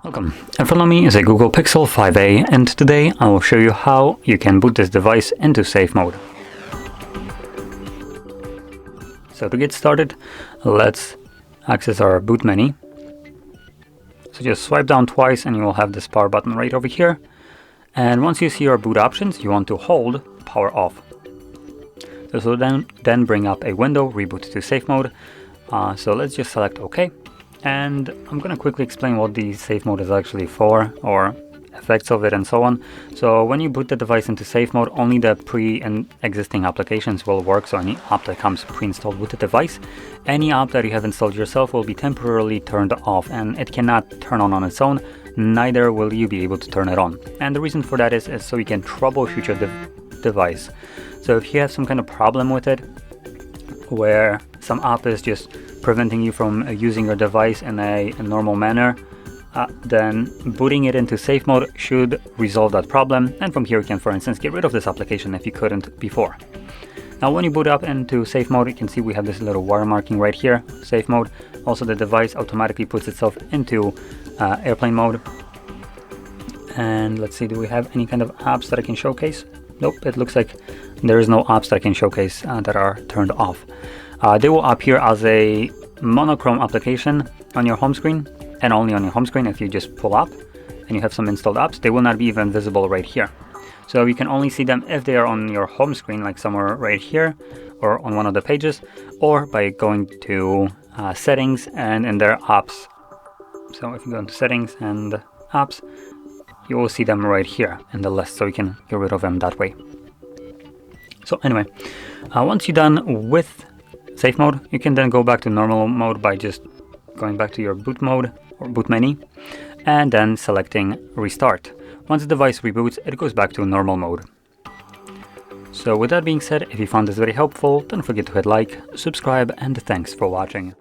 Welcome. In front of me is a Google Pixel 5a, and today I will show you how you can boot this device into safe mode. So to get started, let's access our boot menu. So just swipe down twice and you will have this power button right over here. And once you see your boot options, you want to hold power off. This will then bring up a window, reboot to safe mode. So let's just select OK. And I'm going to quickly explain what the safe mode is actually for, or effects of it and so on. So when you boot the device into safe mode, only the pre-existing applications will work. So any app that comes pre-installed with the device, any app that you have installed yourself will be temporarily turned off, and it cannot turn on its own. Neither will you be able to turn it on. And the reason for that is so you can troubleshoot your device. So if you have some kind of problem with it, where some app is just preventing you from using your device in a normal manner, then booting it into safe mode should resolve that problem. And from here you can, for instance, get rid of this application if you couldn't before. Now when you boot up into safe mode, you can see we have this little watermarking right here, safe mode. Also the device automatically puts itself into airplane mode. And let's see, do we have any kind of apps that I can showcase? Nope, it looks like there is no apps that I can showcase that are turned off. They will appear as a monochrome application on your home screen, and only on your home screen. If you just pull up and you have some installed apps, they will not be even visible right here. So you can only see them if they are on your home screen, like somewhere right here or on one of the pages, or by going to settings and in their apps. So if you go into settings and apps, you will see them right here in the list, so you can get rid of them that way. So anyway, once you're done with safe mode, you can then go back to normal mode by just going back to your boot mode or boot menu and then selecting restart. Once the device reboots, it goes back to normal mode. So with that being said, if you found this very helpful, don't forget to hit like, subscribe, and thanks for watching.